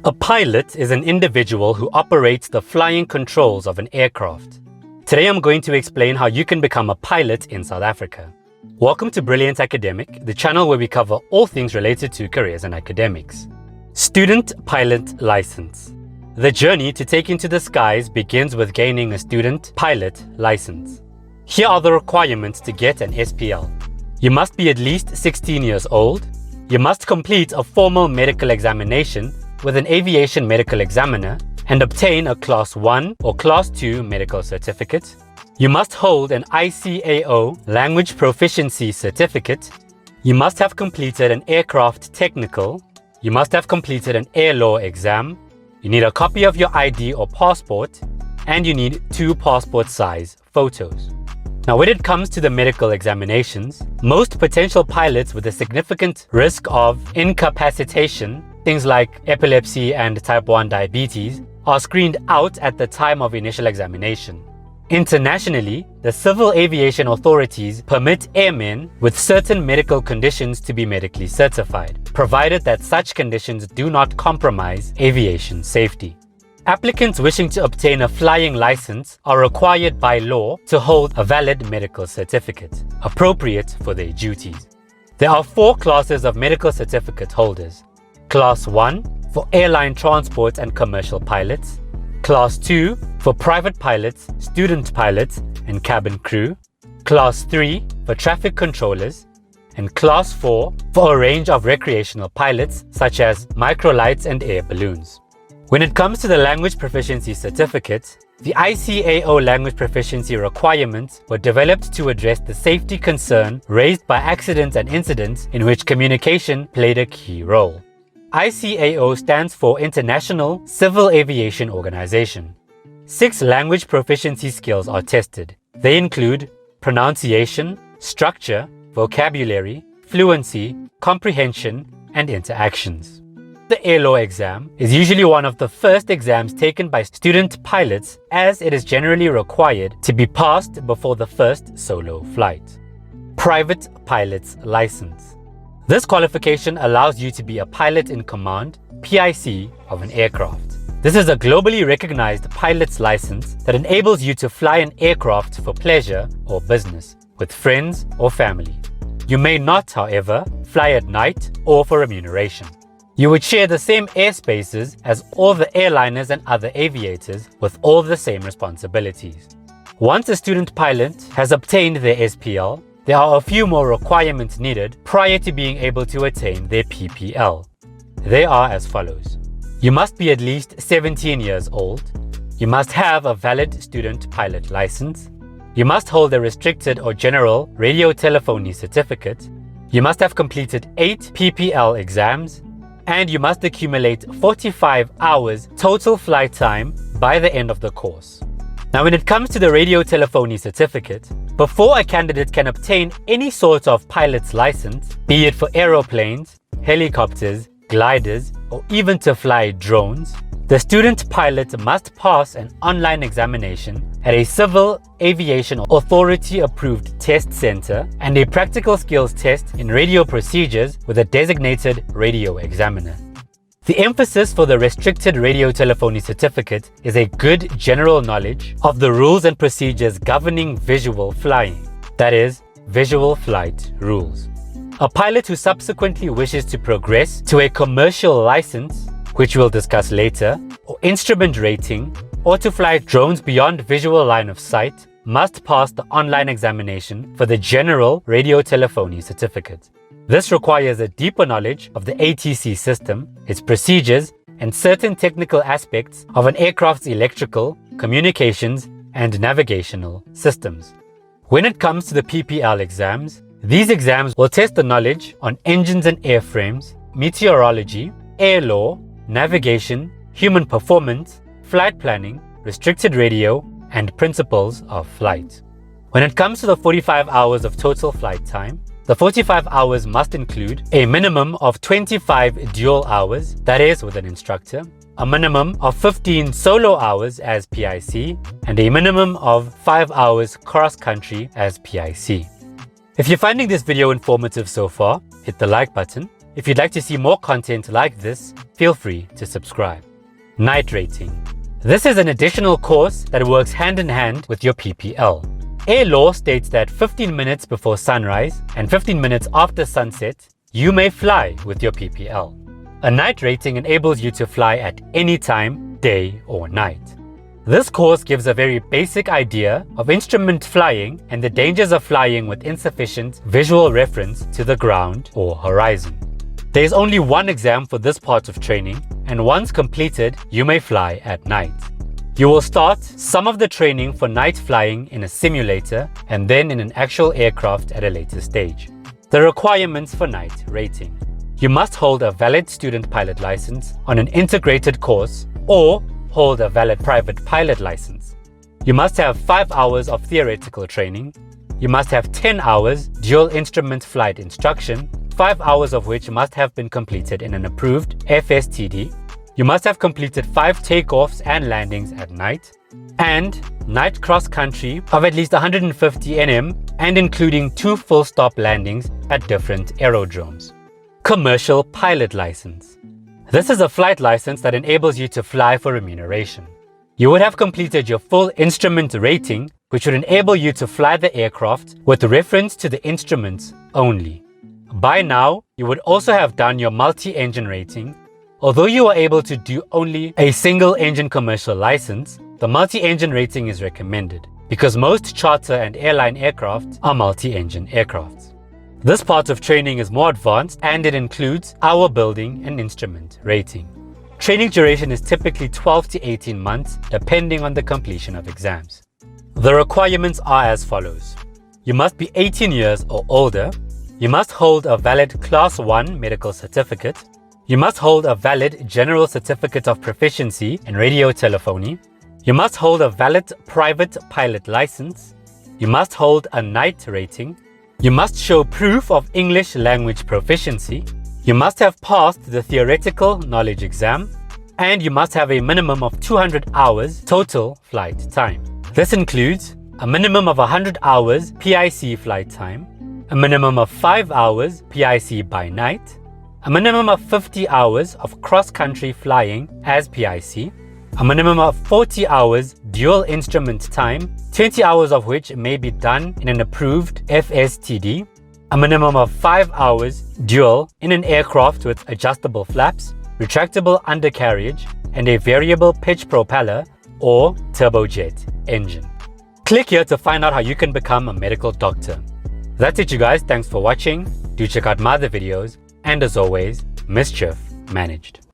A pilot is an individual who operates the flying controls of an aircraft. Today I'm going to explain how you can become a pilot in South Africa. Welcome to Brilliant Academic, the channel where we cover all things related to careers and academics. Student Pilot License. The journey to take into the skies begins with gaining a student pilot license. Here are the requirements to get an SPL. You must be at least 16 years old. You must complete a formal medical examination with an aviation medical examiner and obtain a Class 1 or Class 2 medical certificate. You must hold an ICAO language proficiency certificate. You must have completed an aircraft technical. You must have completed an air law exam. You need a copy of your ID or passport, and you need 2 passport size photos. Now, when it comes to the medical examinations, most potential pilots with a significant risk of incapacitation, things like epilepsy and type 1 diabetes, are screened out at the time of initial examination. Internationally, the civil aviation authorities permit airmen with certain medical conditions to be medically certified, provided that such conditions do not compromise aviation safety. Applicants wishing to obtain a flying license are required by law to hold a valid medical certificate, appropriate for their duties. There are 4 classes of medical certificate holders. Class 1 for airline transport and commercial pilots. Class 2 for private pilots, student pilots, and cabin crew. Class 3 for traffic controllers. And Class 4 for a range of recreational pilots such as microlights and air balloons. When it comes to the language proficiency certificate, the ICAO language proficiency requirements were developed to address the safety concern raised by accidents and incidents in which communication played a key role. ICAO stands for International Civil Aviation Organization. 6 language proficiency skills are tested. They include pronunciation, structure, vocabulary, fluency, comprehension, and interactions. The air law exam is usually one of the first exams taken by student pilots, as it is generally required to be passed before the first solo flight. Private pilot's license. This qualification allows you to be a pilot in command, PIC, of an aircraft. This is a globally recognized pilot's license that enables you to fly an aircraft for pleasure or business, with friends or family. You may not, however, fly at night or for remuneration. You would share the same airspaces as all the airliners and other aviators with all the same responsibilities. Once a student pilot has obtained their SPL, there are a few more requirements needed prior to being able to attain their PPL. They are as follows. You must be at least 17 years old. You must have a valid student pilot license. You must hold a restricted or general radio telephony certificate. You must have completed 8 PPL exams. And you must accumulate 45 hours total flight time by the end of the course. Now, when it comes to the radio telephony certificate, before a candidate can obtain any sort of pilot's license, be it for aeroplanes, helicopters, gliders, or even to fly drones, the student pilot must pass an online examination at a Civil Aviation Authority-approved test center and a practical skills test in radio procedures with a designated radio examiner. The emphasis for the restricted radio telephony certificate is a good general knowledge of the rules and procedures governing visual flying, that is, visual flight rules. A pilot who subsequently wishes to progress to a commercial license, which we'll discuss later, or instrument rating, or to fly drones beyond visual line of sight, must pass the online examination for the General Radio Telephony Certificate. This requires a deeper knowledge of the ATC system, its procedures, and certain technical aspects of an aircraft's electrical, communications, and navigational systems. When it comes to the PPL exams, these exams will test the knowledge on engines and airframes, meteorology, air law, navigation, human performance, flight planning, restricted radio, and principles of flight. When it comes to the 45 hours of total flight time, the 45 hours must include a minimum of 25 dual hours, that is with an instructor, a minimum of 15 solo hours as PIC, and a minimum of 5 hours cross-country as PIC. If you're finding this video informative so far, hit the like button. If you'd like to see more content like this, feel free to subscribe. Night rating. This is an additional course that works hand in hand with your PPL. Air law states that 15 minutes before sunrise and 15 minutes after sunset, you may fly with your PPL. A night rating enables you to fly at any time, day or night. This course gives a very basic idea of instrument flying and the dangers of flying with insufficient visual reference to the ground or horizon. There is only one exam for this part of training, and once completed, you may fly at night. You will start some of the training for night flying in a simulator and then in an actual aircraft at a later stage. The requirements for night rating. You must hold a valid student pilot license on an integrated course or hold a valid private pilot license. You must have 5 hours of theoretical training. You must have 10 hours dual instrument flight instruction, 5 hours of which must have been completed in an approved FSTD. You must have completed 5 takeoffs and landings at night, and night cross-country of at least 150 nm and including 2 full-stop landings at different aerodromes. Commercial pilot license. This is a flight license that enables you to fly for remuneration. You would have completed your full instrument rating, which would enable you to fly the aircraft with reference to the instruments only. By now, you would also have done your multi-engine rating. Although you are able to do only a single engine commercial license, the multi-engine rating is recommended because most charter and airline aircraft are multi-engine aircrafts. This part of training is more advanced and it includes hour building and instrument rating. Training duration is typically 12 to 18 months depending on the completion of exams. The requirements are as follows. You must be 18 years or older. You must hold a valid Class 1 medical certificate. You must hold a valid General Certificate of Proficiency in Radio Telephony. You must hold a valid private pilot license. You must hold a night rating. You must show proof of English language proficiency. You must have passed the theoretical knowledge exam. And you must have a minimum of 200 hours total flight time. This includes a minimum of 100 hours PIC flight time, a minimum of 5 hours PIC by night, a minimum of 50 hours of cross-country flying as PIC, a minimum of 40 hours dual instrument time, 20 hours of which may be done in an approved FSTD, a minimum of 5 hours dual in an aircraft with adjustable flaps, retractable undercarriage, and a variable pitch propeller or turbojet engine. Click here to find out how you can become a medical doctor. That's it, you guys. Thanks for watching. Do check out my other videos. And as always, Mischief Managed.